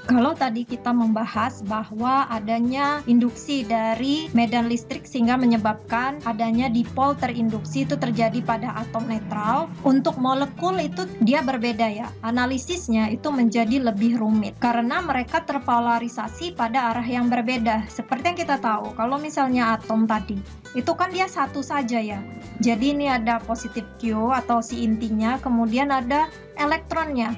Kalau tadi kita membahas bahwa adanya induksi dari medan listrik sehingga menyebabkan adanya dipol terinduksi itu terjadi pada atom netral. Untuk molekul itu dia berbeda ya. Analisisnya itu menjadi lebih rumit karena mereka terpolarisasi pada arah yang berbeda. Seperti yang kita tahu, kalau misalnya atom tadi, itu kan dia satu saja ya. Jadi ini ada positif Q atau si intinya, kemudian ada elektronnya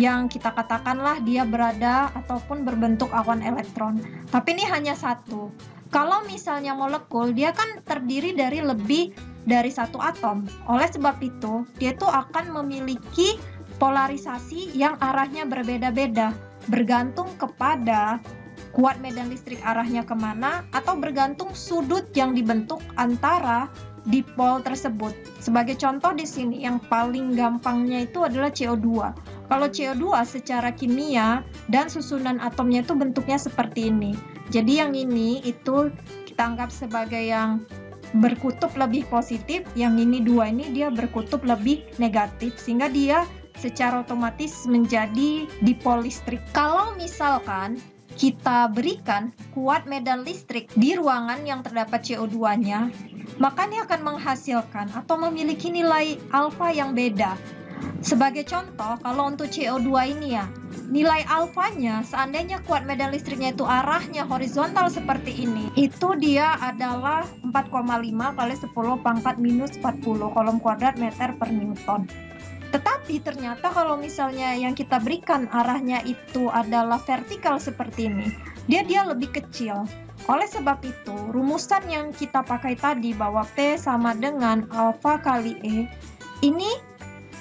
yang kita katakanlah dia berada ataupun berbentuk awan elektron. Tapi ini hanya satu. Kalau misalnya molekul, dia kan terdiri dari lebih dari satu atom. Oleh sebab itu, dia tuh akan memiliki polarisasi yang arahnya berbeda-beda, bergantung kepada kuat medan listrik arahnya kemana, atau bergantung sudut yang dibentuk antara dipol tersebut. Sebagai contoh di sini, yang paling gampangnya itu adalah CO2. Kalau CO2 secara kimia dan susunan atomnya itu bentuknya seperti ini. Jadi yang ini itu kita anggap sebagai yang berkutub lebih positif, yang ini dua ini dia berkutub lebih negatif, sehingga dia secara otomatis menjadi dipol listrik. Kalau misalkan kita berikan kuat medan listrik di ruangan yang terdapat CO2-nya, maka ini akan menghasilkan atau memiliki nilai alfa yang beda. Sebagai contoh, kalau untuk CO2 ini ya, nilai alfanya seandainya kuat medan listriknya itu arahnya horizontal seperti ini, itu dia adalah 4,5 kali 10 pangkat minus 40 kolom kuadrat meter per newton. Tetapi ternyata kalau misalnya yang kita berikan arahnya itu adalah vertikal seperti ini, dia lebih kecil. Oleh sebab itu, rumusan yang kita pakai tadi bahwa P sama dengan alfa kali E, ini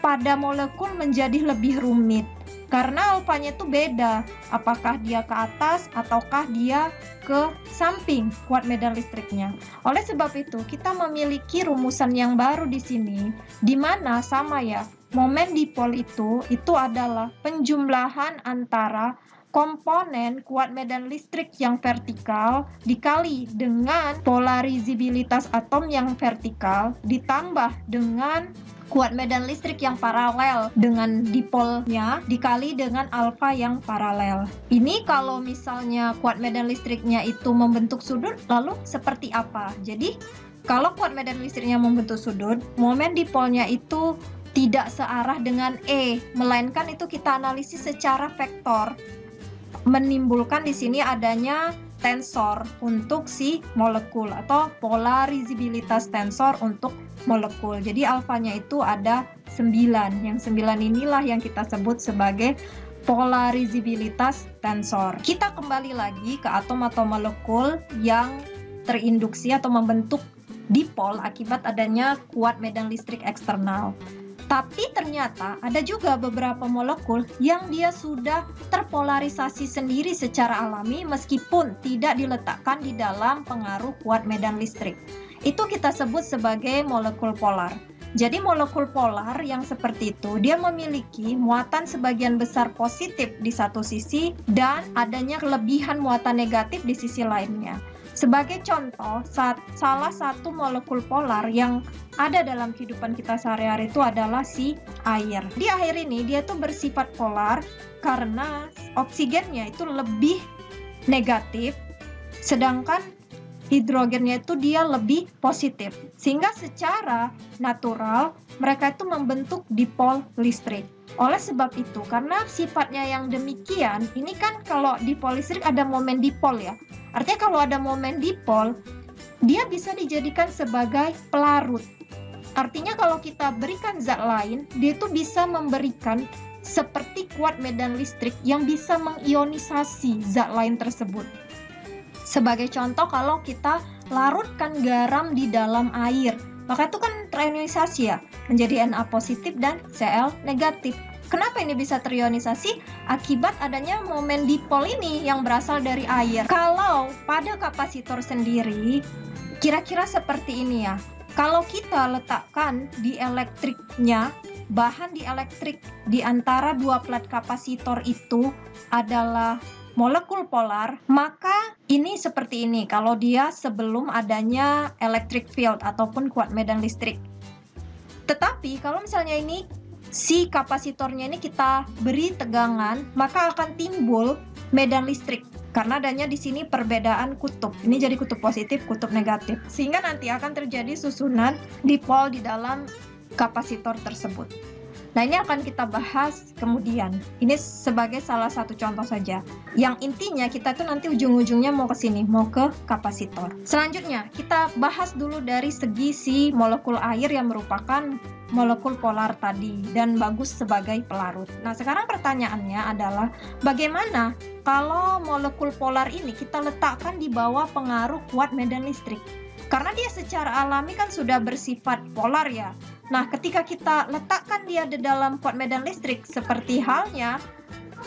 pada molekul menjadi lebih rumit. Karena alfanya itu beda, apakah dia ke atas ataukah dia ke samping kuat medan listriknya. Oleh sebab itu, kita memiliki rumusan yang baru di sini, di mana sama ya, momen dipol itu adalah penjumlahan antara komponen kuat medan listrik yang vertikal dikali dengan polarizibilitas atom yang vertikal ditambah dengan kuat medan listrik yang paralel dengan dipolnya dikali dengan alfa yang paralel. Ini kalau misalnya kuat medan listriknya itu membentuk sudut, lalu seperti apa? Jadi kalau kuat medan listriknya membentuk sudut, momen dipolnya itu tidak searah dengan E, melainkan itu kita analisis secara vektor. Menimbulkan di sini adanya tensor untuk si molekul atau polarizibilitas tensor untuk molekul. Jadi alfanya itu ada 9. Yang 9 inilah yang kita sebut sebagai polarizibilitas tensor. Kita kembali lagi ke atom atau molekul yang terinduksi atau membentuk dipol akibat adanya kuat medan listrik eksternal. Tapi ternyata ada juga beberapa molekul yang dia sudah terpolarisasi sendiri secara alami meskipun tidak diletakkan di dalam pengaruh kuat medan listrik. Itu kita sebut sebagai molekul polar. Jadi molekul polar yang seperti itu dia memiliki muatan sebagian besar positif di satu sisi dan adanya kelebihan muatan negatif di sisi lainnya. Sebagai contoh, salah satu molekul polar yang ada dalam kehidupan kita sehari-hari itu adalah si air. Di air ini dia tuh bersifat polar karena oksigennya itu lebih negatif, sedangkan hidrogennya itu dia lebih positif. Sehingga secara natural mereka itu membentuk dipol listrik. Oleh sebab itu, karena sifatnya yang demikian, ini kan kalau dipol listrik ada momen dipol ya. Artinya kalau ada momen dipol, dia bisa dijadikan sebagai pelarut. Artinya kalau kita berikan zat lain, dia itu bisa memberikan seperti kuat medan listrik yang bisa mengionisasi zat lain tersebut. Sebagai contoh, kalau kita larutkan garam di dalam air, maka itu kan terionisasi ya, menjadi Na positif dan Cl negatif. Kenapa ini bisa terionisasi? Akibat adanya momen dipol ini yang berasal dari air. Kalau pada kapasitor sendiri, kira-kira seperti ini ya. Kalau kita letakkan di elektriknya, bahan di elektrik di antara dua plat kapasitor itu adalah molekul polar, maka ini seperti ini kalau dia sebelum adanya electric field ataupun kuat medan listrik. Tetapi kalau misalnya ini si kapasitornya ini kita beri tegangan, maka akan timbul medan listrik. Karena adanya di sini perbedaan kutub. Ini jadi kutub positif, kutub negatif. Sehingga nanti akan terjadi susunan dipol di dalam kapasitor tersebut. Nah, ini akan kita bahas kemudian. Ini sebagai salah satu contoh saja. Yang intinya kita tuh nanti ujung-ujungnya mau ke sini, mau ke kapasitor. Selanjutnya, kita bahas dulu dari segi si molekul air yang merupakan molekul polar tadi dan bagus sebagai pelarut. Nah, sekarang pertanyaannya adalah bagaimana kalau molekul polar ini kita letakkan di bawah pengaruh kuat medan listrik? Karena dia secara alami kan sudah bersifat polar ya. Nah, ketika kita letakkan dia di dalam kuat medan listrik, seperti halnya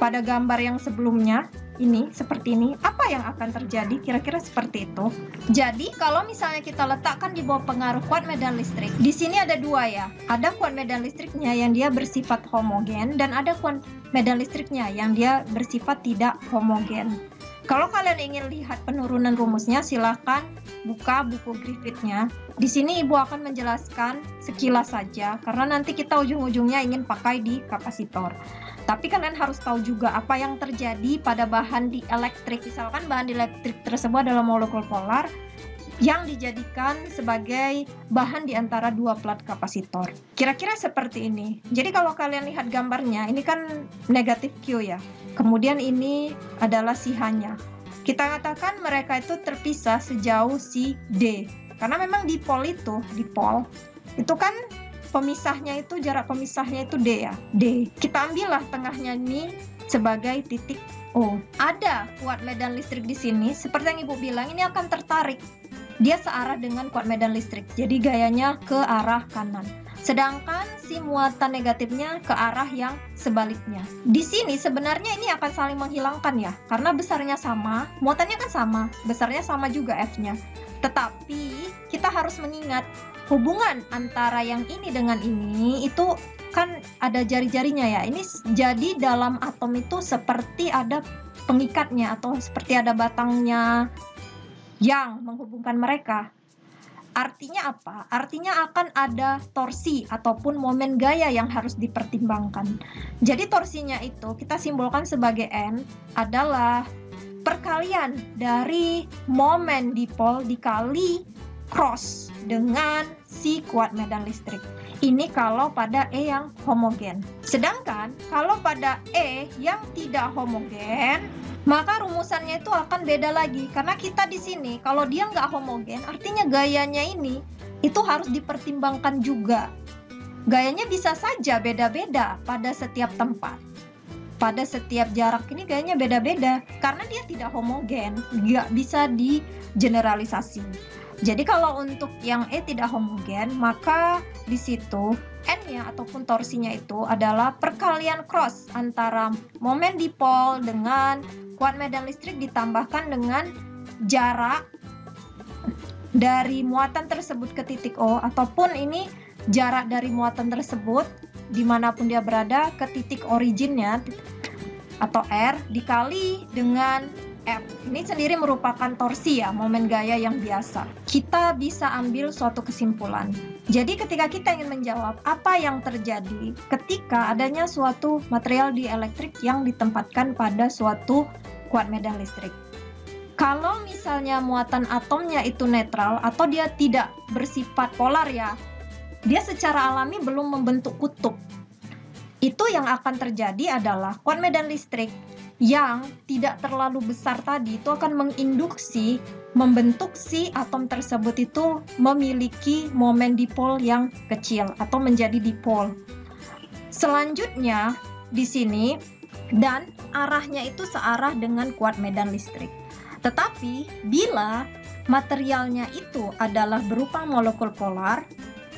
pada gambar yang sebelumnya, ini seperti ini, apa yang akan terjadi? Kira-kira seperti itu. Jadi, kalau misalnya kita letakkan di bawah pengaruh kuat medan listrik, di sini ada dua ya. Ada kuat medan listriknya yang dia bersifat homogen, dan ada kuat medan listriknya yang dia bersifat tidak homogen. Kalau kalian ingin lihat penurunan rumusnya, silakan buka buku Griffith-nya. Di sini Ibu akan menjelaskan sekilas saja, karena nanti kita ujung-ujungnya ingin pakai di kapasitor. Tapi kalian harus tahu juga apa yang terjadi pada bahan dielektrik. Misalkan bahan dielektrik tersebut adalah molekul polar yang dijadikan sebagai bahan di antara dua plat kapasitor. Kira-kira seperti ini. Jadi kalau kalian lihat gambarnya, ini kan negatif Q ya. Kemudian ini adalah si H-nya. Kita katakan mereka itu terpisah sejauh si D. Karena memang dipol itu kan pemisahnya itu, jarak pemisahnya itu D ya. D. Kita ambillah tengahnya ini sebagai titik O. Ada kuat medan listrik di sini. Seperti yang Ibu bilang, ini akan tertarik. Dia searah dengan kuat medan listrik. Jadi gayanya ke arah kanan. Sedangkan si muatan negatifnya ke arah yang sebaliknya. Di sini sebenarnya ini akan saling menghilangkan ya. Karena besarnya sama, muatannya kan sama. Besarnya sama juga F-nya. Tetapi kita harus mengingat hubungan antara yang ini dengan ini itu kan ada jari-jarinya ya. Ini jadi dalam atom itu seperti ada pengikatnya atau seperti ada batangnya yang menghubungkan mereka. Artinya apa? Artinya akan ada torsi ataupun momen gaya yang harus dipertimbangkan. Jadi torsinya itu kita simbolkan sebagai N adalah perkalian dari momen dipol dikali cross dengan si kuat medan listrik. Ini kalau pada E yang homogen. Sedangkan kalau pada E yang tidak homogen, maka rumusannya itu akan beda lagi. Karena kita di sini, kalau dia nggak homogen, artinya gayanya ini itu harus dipertimbangkan juga. Gayanya bisa saja beda-beda pada setiap tempat. Pada setiap jarak ini gayanya beda-beda. Karena dia tidak homogen, nggak bisa digeneralisasi. Jadi kalau untuk yang E tidak homogen, maka di situ N-nya ataupun torsinya itu adalah perkalian cross antara momen dipol dengan kuat medan listrik ditambahkan dengan jarak dari muatan tersebut ke titik O, ataupun ini jarak dari muatan tersebut dimanapun dia berada ke titik originnya atau R dikali dengan F. Ini sendiri merupakan torsi ya, momen gaya yang biasa. Kita bisa ambil suatu kesimpulan. Jadi ketika kita ingin menjawab apa yang terjadi ketika adanya suatu material dielektrik yang ditempatkan pada suatu kuat medan listrik. Kalau misalnya muatan atomnya itu netral atau dia tidak bersifat polar ya, dia secara alami belum membentuk kutub. Itu yang akan terjadi adalah kuat medan listrik yang tidak terlalu besar tadi itu akan menginduksi membentuk si atom tersebut itu memiliki momen dipol yang kecil atau menjadi dipol. Selanjutnya di sini dan arahnya itu searah dengan kuat medan listrik. Tetapi bila materialnya itu adalah berupa molekul polar,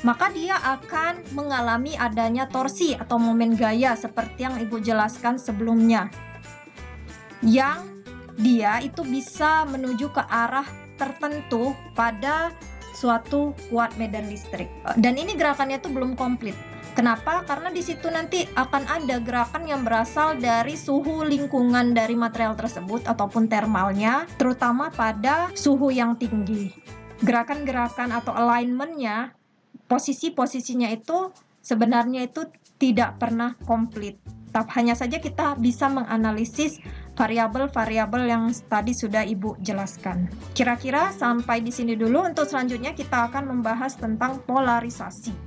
maka dia akan mengalami adanya torsi atau momen gaya seperti yang Ibu jelaskan sebelumnya. Yang dia itu bisa menuju ke arah tertentu pada suatu kuat medan listrik. Dan ini gerakannya itu belum komplit. Kenapa? Karena di situ nanti akan ada gerakan yang berasal dari suhu lingkungan dari material tersebut ataupun termalnya, terutama pada suhu yang tinggi. Gerakan-gerakan atau alignment-nya, posisi-posisinya itu sebenarnya itu tidak pernah komplit. Hanya saja kita bisa menganalisis variabel-variabel yang tadi sudah Ibu jelaskan. Kira-kira sampai di sini dulu. Untuk selanjutnya kita akan membahas tentang polarisasi.